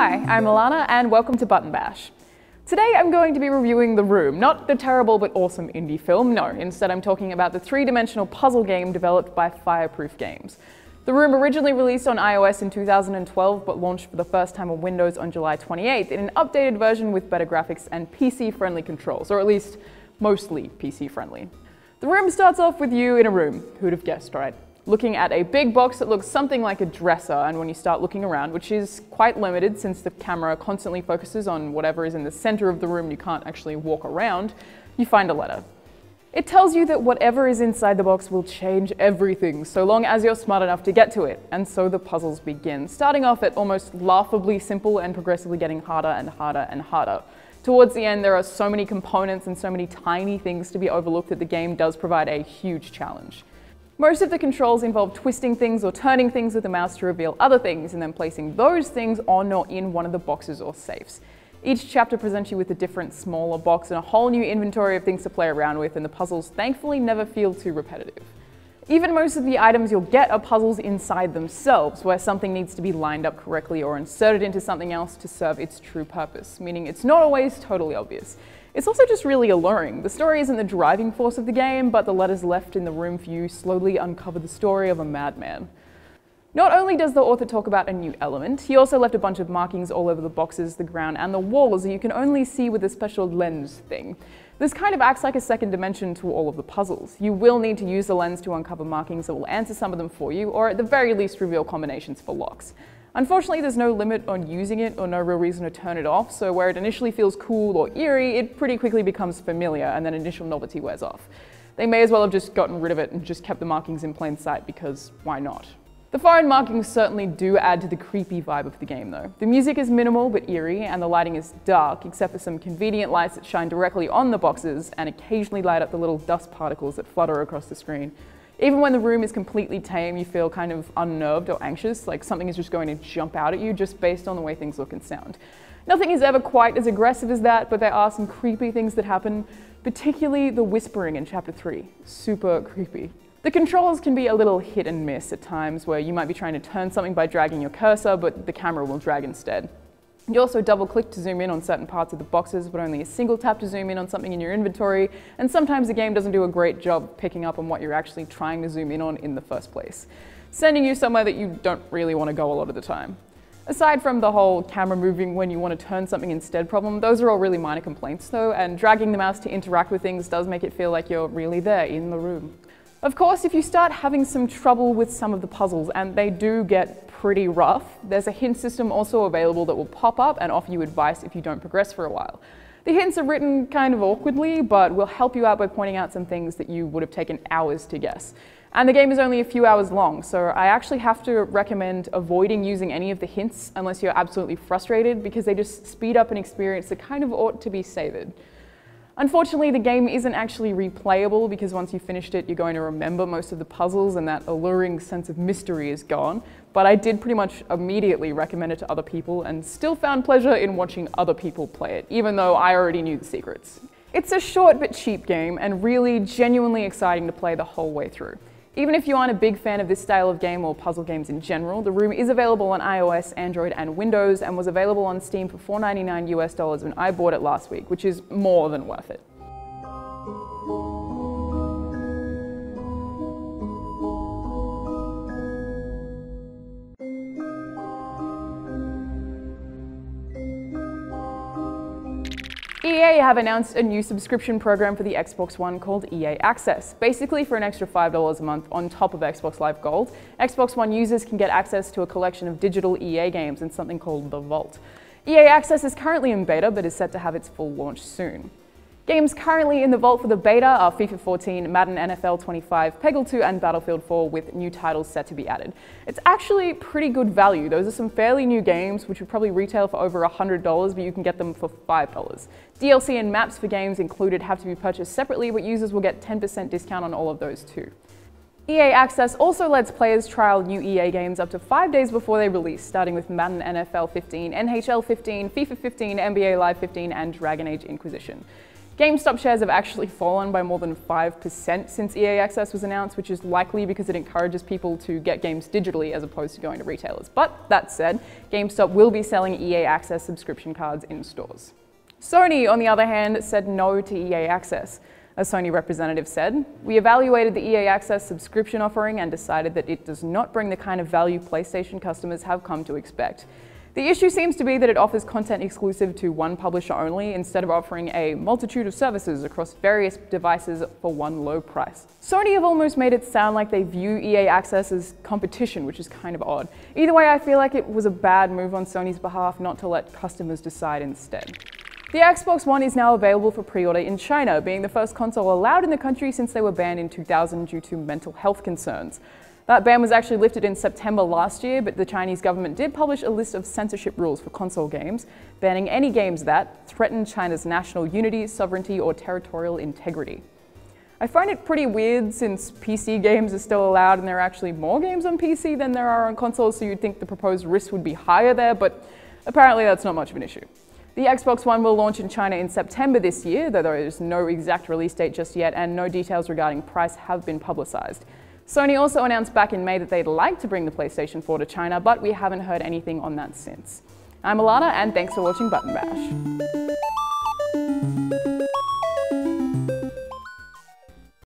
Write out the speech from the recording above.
Hi, I'm Alana and welcome to Button Bash. Today I'm going to be reviewing The Room, not the terrible but awesome indie film, no, instead I'm talking about the three-dimensional puzzle game developed by Fireproof Games. The Room originally released on iOS in 2012 but launched for the first time on Windows on July 28th in an updated version with better graphics and PC-friendly controls, or at least mostly PC-friendly. The Room starts off with you in a room, who'd have guessed, right? Looking at a big box that looks something like a dresser, and when you start looking around, which is quite limited since the camera constantly focuses on whatever is in the center of the room and you can't actually walk around, you find a letter. It tells you that whatever is inside the box will change everything, so long as you're smart enough to get to it. And so the puzzles begin, starting off at almost laughably simple and progressively getting harder and harder and harder. Towards the end, there are so many components and so many tiny things to be overlooked that the game does provide a huge challenge. Most of the controls involve twisting things or turning things with the mouse to reveal other things and then placing those things on or in one of the boxes or safes. Each chapter presents you with a different, smaller box and a whole new inventory of things to play around with, and the puzzles thankfully never feel too repetitive. Even most of the items you'll get are puzzles inside themselves, where something needs to be lined up correctly or inserted into something else to serve its true purpose, meaning it's not always totally obvious. It's also just really alluring. The story isn't the driving force of the game, but the letters left in the room for you slowly uncover the story of a madman. Not only does the author talk about a new element, he also left a bunch of markings all over the boxes, the ground, and the walls that you can only see with a special lens thing. This kind of acts like a second dimension to all of the puzzles. You will need to use the lens to uncover markings that will answer some of them for you, or at the very least reveal combinations for locks. Unfortunately, there's no limit on using it or no real reason to turn it off, so where it initially feels cool or eerie, it pretty quickly becomes familiar and then initial novelty wears off. They may as well have just gotten rid of it and just kept the markings in plain sight, because why not? The foreign markings certainly do add to the creepy vibe of the game though. The music is minimal but eerie, and the lighting is dark, except for some convenient lights that shine directly on the boxes and occasionally light up the little dust particles that flutter across the screen. Even when the room is completely tame, you feel kind of unnerved or anxious, like something is just going to jump out at you just based on the way things look and sound. Nothing is ever quite as aggressive as that, but there are some creepy things that happen, particularly the whispering in Chapter 3. Super creepy. The controls can be a little hit and miss at times, where you might be trying to turn something by dragging your cursor, but the camera will drag instead. You also double click to zoom in on certain parts of the boxes, but only a single tap to zoom in on something in your inventory, and sometimes the game doesn't do a great job picking up on what you're actually trying to zoom in on in the first place, sending you somewhere that you don't really want to go a lot of the time. Aside from the whole camera moving when you want to turn something instead problem, those are all really minor complaints though, and dragging the mouse to interact with things does make it feel like you're really there in the room. Of course, if you start having some trouble with some of the puzzles, and they do get pretty rough, there's a hint system also available that will pop up and offer you advice if you don't progress for a while. The hints are written kind of awkwardly, but will help you out by pointing out some things that you would have taken hours to guess. And the game is only a few hours long, so I actually have to recommend avoiding using any of the hints unless you're absolutely frustrated, because they just speed up an experience that kind of ought to be savored. Unfortunately, the game isn't actually replayable, because once you've finished it, you're going to remember most of the puzzles and that alluring sense of mystery is gone. But I did pretty much immediately recommend it to other people and still found pleasure in watching other people play it, even though I already knew the secrets. It's a short but cheap game and really genuinely exciting to play the whole way through. Even if you aren't a big fan of this style of game or puzzle games in general, The Room is available on iOS, Android, and Windows, and was available on Steam for $4.99 US when I bought it last week, which is more than worth it. EA have announced a new subscription program for the Xbox One called EA Access. Basically, for an extra $5 a month on top of Xbox Live Gold, Xbox One users can get access to a collection of digital EA games and something called The Vault. EA Access is currently in beta, but is set to have its full launch soon. Games currently in the vault for the beta are FIFA 14, Madden NFL 25, Peggle 2, and Battlefield 4, with new titles set to be added. It's actually pretty good value. Those are some fairly new games, which would probably retail for over $100, but you can get them for $5. DLC and maps for games included have to be purchased separately, but users will get 10% discount on all of those too. EA Access also lets players trial new EA games up to 5 days before they release, starting with Madden NFL 15, NHL 15, FIFA 15, NBA Live 15, and Dragon Age Inquisition. GameStop shares have actually fallen by more than 5% since EA Access was announced, which is likely because it encourages people to get games digitally as opposed to going to retailers. But that said, GameStop will be selling EA Access subscription cards in stores. Sony, on the other hand, said no to EA Access. A Sony representative said, "We evaluated the EA Access subscription offering and decided that it does not bring the kind of value PlayStation customers have come to expect. The issue seems to be that it offers content exclusive to one publisher only instead of offering a multitude of services across various devices for one low price." Sony have almost made it sound like they view EA Access as competition, which is kind of odd. Either way, I feel like it was a bad move on Sony's behalf not to let customers decide instead. The Xbox One is now available for pre-order in China, being the first console allowed in the country since they were banned in 2000 due to mental health concerns. That ban was actually lifted in September last year, but the Chinese government did publish a list of censorship rules for console games, banning any games that threaten China's national unity, sovereignty, or territorial integrity. I find it pretty weird since PC games are still allowed and there are actually more games on PC than there are on consoles, so you'd think the proposed risk would be higher there, but apparently that's not much of an issue. The Xbox One will launch in China in September this year, though there is no exact release date just yet and no details regarding price have been publicized. Sony also announced back in May that they'd like to bring the PlayStation 4 to China, but we haven't heard anything on that since. I'm Alana, and thanks for watching Button Bash.